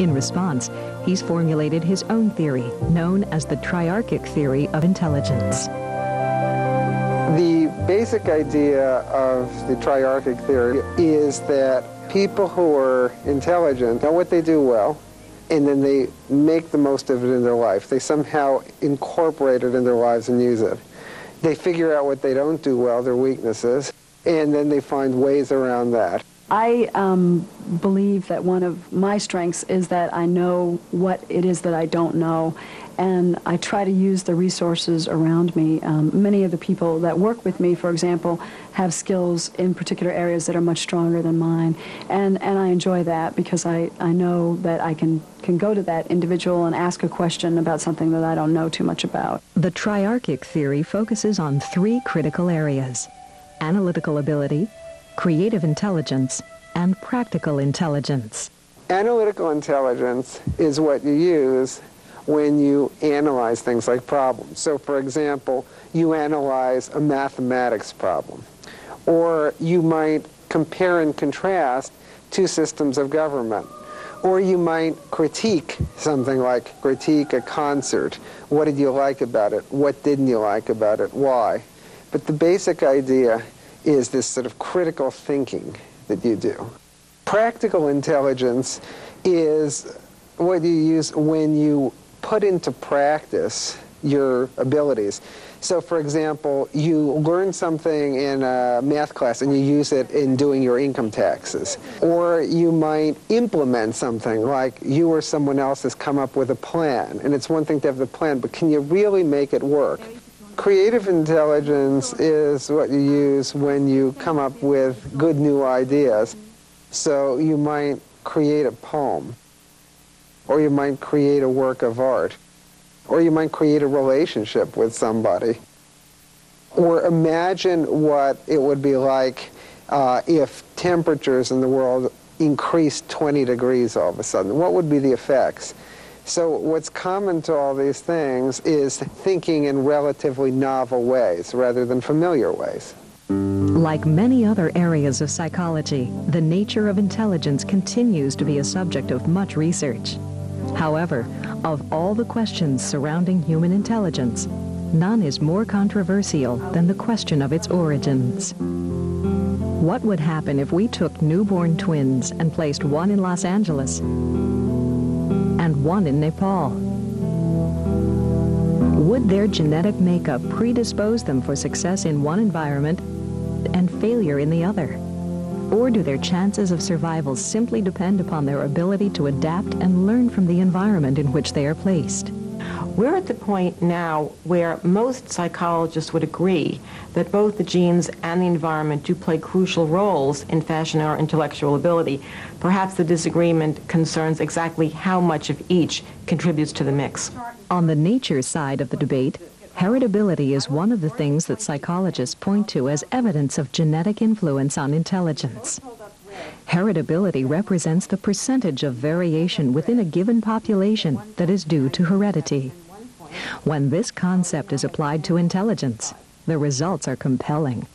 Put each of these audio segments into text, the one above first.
In response, he's formulated his own theory, known as the triarchic theory of intelligence. The basic idea of the triarchic theory is that people who are intelligent know what they do well, and then they make the most of it in their life. They somehow incorporate it in their lives and use it. They figure out what they don't do well, their weaknesses, and then they find ways around that. I believe that one of my strengths is that I know what it is that I don't know, and I try to use the resources around me. Many of the people that work with me, for example, have skills in particular areas that are much stronger than mine, and I enjoy that because I know that I can go to that individual and ask a question about something that I don't know too much about. The triarchic theory focuses on three critical areas: analytical ability, creative intelligence, and practical intelligence. Analytical intelligence is what you use when you analyze things like problems. So, for example, you analyze a mathematics problem, or you might compare and contrast two systems of government, or you might critique something like critique a concert. What did you like about it? What didn't you like about it? Why? But the basic idea is this sort of critical thinking that you do. Practical intelligence is what you use when you put into practice your abilities. So, for example, you learn something in a math class and you use it in doing your income taxes. Or you might implement something, like you or someone else has come up with a plan, and it's one thing to have the plan, but can you really make it work? Creative intelligence is what you use when you come up with good new ideas. So you might create a poem, or you might create a work of art, or you might create a relationship with somebody. Or imagine what it would be like if temperatures in the world increased 20 degrees all of a sudden. What would be the effects? So what's common to all these things is thinking in relatively novel ways rather than familiar ways. Like many other areas of psychology, the nature of intelligence continues to be a subject of much research. However, of all the questions surrounding human intelligence, none is more controversial than the question of its origins. What would happen if we took newborn twins and placed one in Los Angeles and one in Nepal? Would their genetic makeup predispose them for success in one environment and failure in the other? Or do their chances of survival simply depend upon their ability to adapt and learn from the environment in which they are placed? We're at the point now where most psychologists would agree that both the genes and the environment do play crucial roles in fashioning our intellectual ability. Perhaps the disagreement concerns exactly how much of each contributes to the mix. On the nature side of the debate, heritability is one of the things that psychologists point to as evidence of genetic influence on intelligence. Heritability represents the percentage of variation within a given population that is due to heredity. When this concept is applied to intelligence, the results are compelling.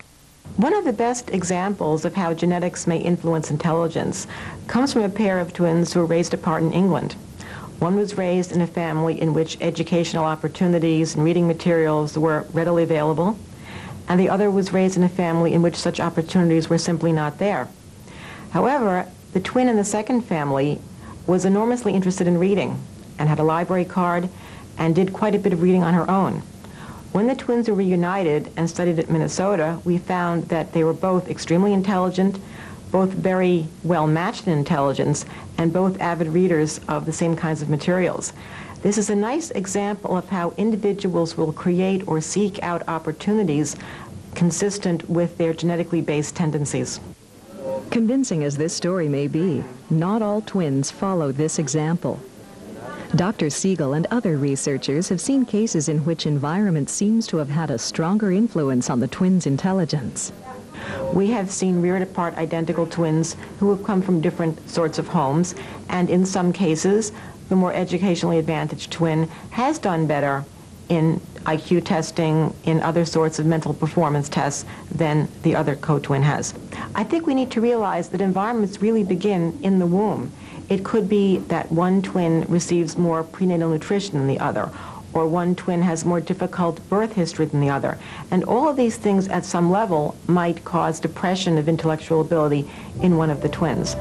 One of the best examples of how genetics may influence intelligence comes from a pair of twins who were raised apart in England. One was raised in a family in which educational opportunities and reading materials were readily available, and the other was raised in a family in which such opportunities were simply not there. However, the twin in the second family was enormously interested in reading and had a library card and did quite a bit of reading on her own. When the twins were reunited and studied at Minnesota, we found that they were both extremely intelligent, both very well matched in intelligence, and both avid readers of the same kinds of materials. This is a nice example of how individuals will create or seek out opportunities consistent with their genetically based tendencies. Convincing as this story may be, not all twins follow this example. Dr. Siegel and other researchers have seen cases in which environment seems to have had a stronger influence on the twins' intelligence. We have seen reared apart identical twins who have come from different sorts of homes, and in some cases, the more educationally advantaged twin has done better in IQ testing, in other sorts of mental performance tests than the other co-twin has. I think we need to realize that environments really begin in the womb. It could be that one twin receives more prenatal nutrition than the other, or one twin has more difficult birth history than the other. And all of these things at some level might cause depression of intellectual ability in one of the twins.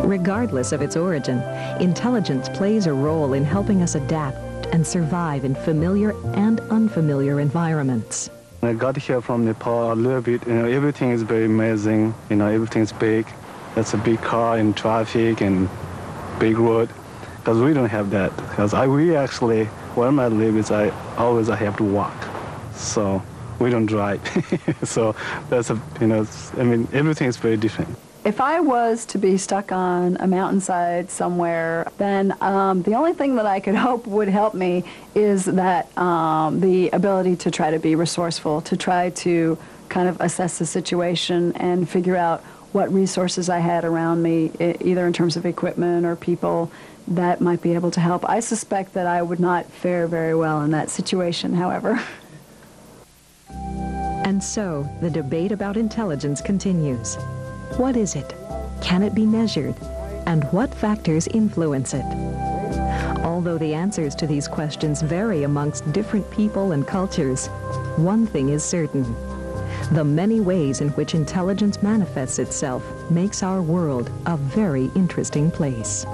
Regardless of its origin, intelligence plays a role in helping us adapt and survive in familiar and unfamiliar environments. When I got here from Nepal a little bit, everything is very amazing, everything is big. That's a big car and traffic and big road. Because we don't have that. Because we actually, where I live is I have to walk. So we don't drive. So that's everything is very different. If I was to be stuck on a mountainside somewhere, then the only thing that I could hope would help me is that the ability to try to be resourceful, to try to kind of assess the situation and figure out what resources I had around me, either in terms of equipment or people that might be able to help. I suspect that I would not fare very well in that situation, however. And so, the debate about intelligence continues. What is it? Can it be measured? And what factors influence it? Although the answers to these questions vary amongst different people and cultures, one thing is certain. The many ways in which intelligence manifests itself makes our world a very interesting place.